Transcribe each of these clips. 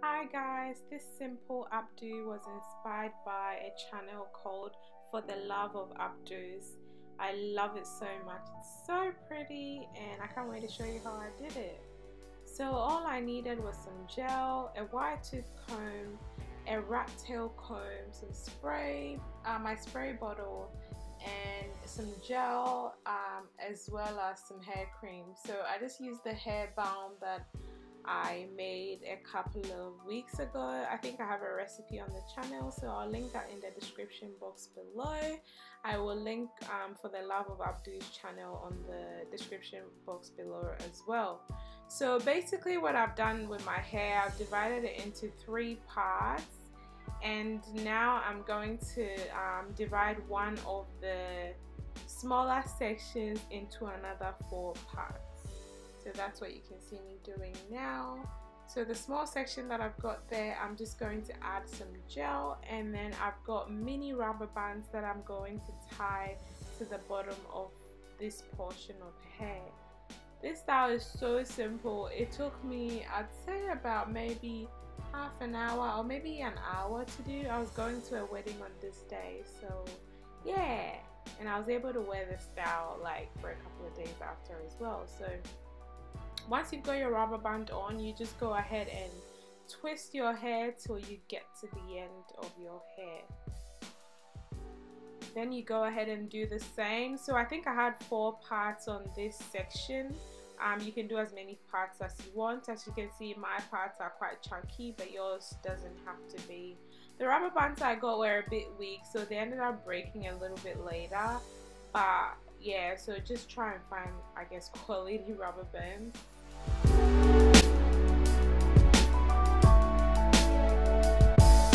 Hi guys, this simple updo was inspired by a channel called For the Love of Updos. I love it so much. It's so pretty and I can't wait to show you how I did it. So all I needed was some gel, a wire tooth comb, a rat tail comb, some spray, my spray bottle, and some gel, as well as some hair cream. So I just used the hair balm that I made a couple of weeks ago. I think I have a recipe on the channel, so I'll link that in the description box below. I will link For the Love of Updo's channel on the description box below as well. So basically what I've done with my hair, I've divided it into 3 parts, and now I'm going to divide one of the smaller sections into another 4 parts. So that's what you can see me doing now. So the small section that I've got there, I'm just going to add some gel, and then I've got mini rubber bands that I'm going to tie to the bottom of this portion of hair. This style is so simple. It took me, I'd say, about maybe half an hour or maybe an hour to do. I was going to a wedding on this day, so yeah, and I was able to wear this style like for a couple of days after as well. So once you've got your rubber band on, you just go ahead and twist your hair till you get to the end of your hair. Then you go ahead and do the same. So I think I had 4 parts on this section. You can do as many parts as you want. As you can see, my parts are quite chunky, but yours doesn't have to be. The rubber bands I got were a bit weak, so they ended up breaking a little bit later. But yeah, so just try and find, I guess, quality rubber bands.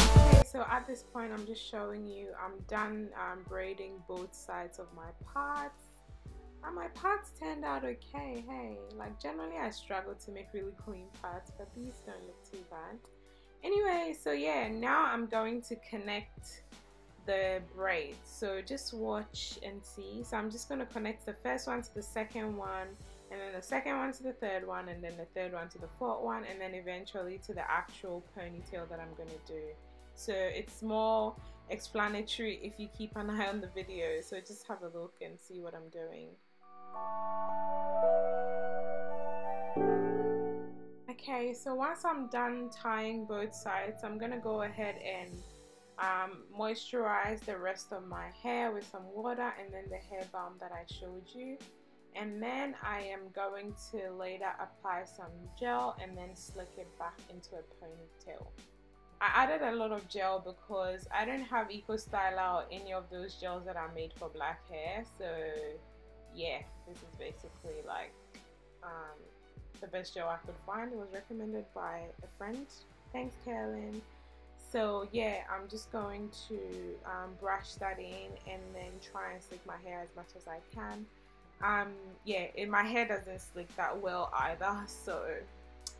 Okay, so at this point I'm just showing you I'm done braiding both sides of my parts, and my parts turned out okay. Hey, like generally I struggle to make really clean parts, but these don't look too bad. Anyway, so yeah, now I'm going to connect the braids, so just watch and see. So I'm just going to connect the first one to the second one, and then the second one to the third one, and then the third one to the fourth one, and then eventually to the actual ponytail that I'm going to do. So it's more explanatory if you keep an eye on the video, so just have a look and see what I'm doing. Okay, so once I'm done tying both sides, I'm going to go ahead and moisturize the rest of my hair with some water and then the hair balm that I showed you, and then I am going to later apply some gel and then slick it back into a ponytail. I added a lot of gel because I don't have Eco Styler or any of those gels that are made for black hair, so yeah, this is basically like the best gel I could find. It was recommended by a friend. Thanks, Carolyn. So yeah, I'm just going to brush that in and then try and slick my hair as much as I can. Yeah, my hair doesn't slick that well either, so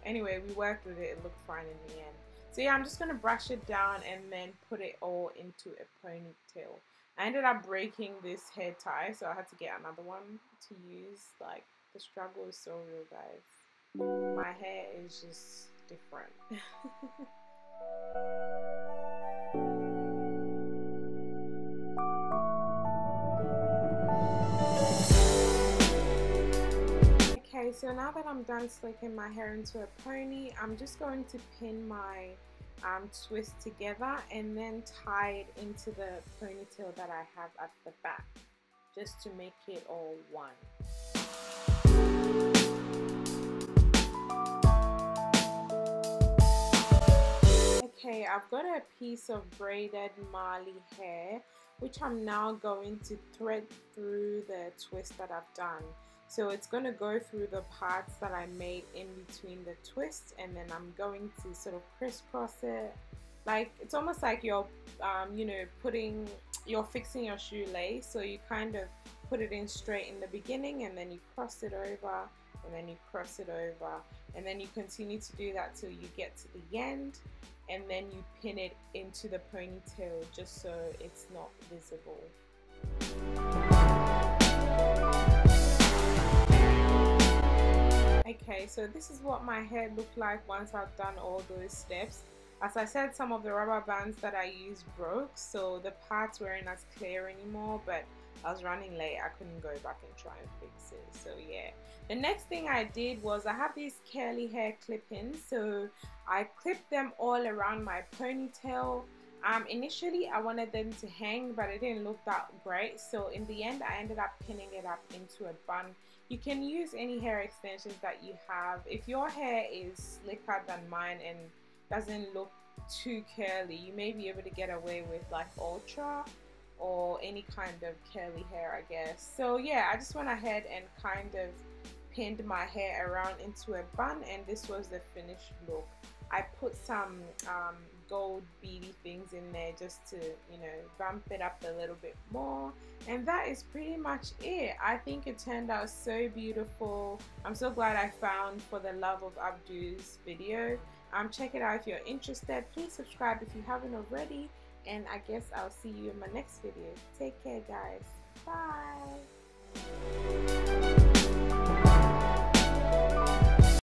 anyway, we worked with it. It looked fine in the end. So yeah, I'm just going to brush it down and then put it all into a ponytail. I ended up breaking this hair tie, so I had to get another one to use. Like, the struggle is so real, guys. My hair is just different. Okay, so now that I'm done slicking my hair into a pony, I'm just going to pin my twist together and then tie it into the ponytail that I have at the back, just to make it all one. Okay, I've got a piece of braided Marley hair, which I'm now going to thread through the twist that I've done. So it's going to go through the parts that I made in between the twists, and then I'm going to sort of crisscross it. Like, it's almost like you're, you know, you're fixing your shoelace. So you kind of put it in straight in the beginning, and then you cross it over, and then you cross it over, and then you continue to do that till you get to the end, and then you pin it into the ponytail just so it's not visible. Okay, so this is what my hair looked like once I've done all those steps. As I said, some of the rubber bands that I used broke, so the parts weren't as clear anymore, but I was running late. I couldn't go back and try and fix it. So yeah, the next thing I did was I have these curly hair clip-ins, so I clipped them all around my ponytail. Initially I wanted them to hang, but it didn't look that great, so in the end I ended up pinning it up into a bun. You can use any hair extensions that you have. If your hair is slicker than mine and doesn't look too curly, you may be able to get away with like ultra or any kind of curly hair, I guess. So yeah, I just went ahead and kind of pinned my hair around into a bun, and this was the finished look. I put some gold beady things in there just to, you know, bump it up a little bit more, and that is pretty much it. I think it turned out so beautiful. I'm so glad I found For the Love of Updo's video. Check it out if you're interested. Please subscribe if you haven't already, and I guess I'll see you in my next video. Take care, guys. Bye.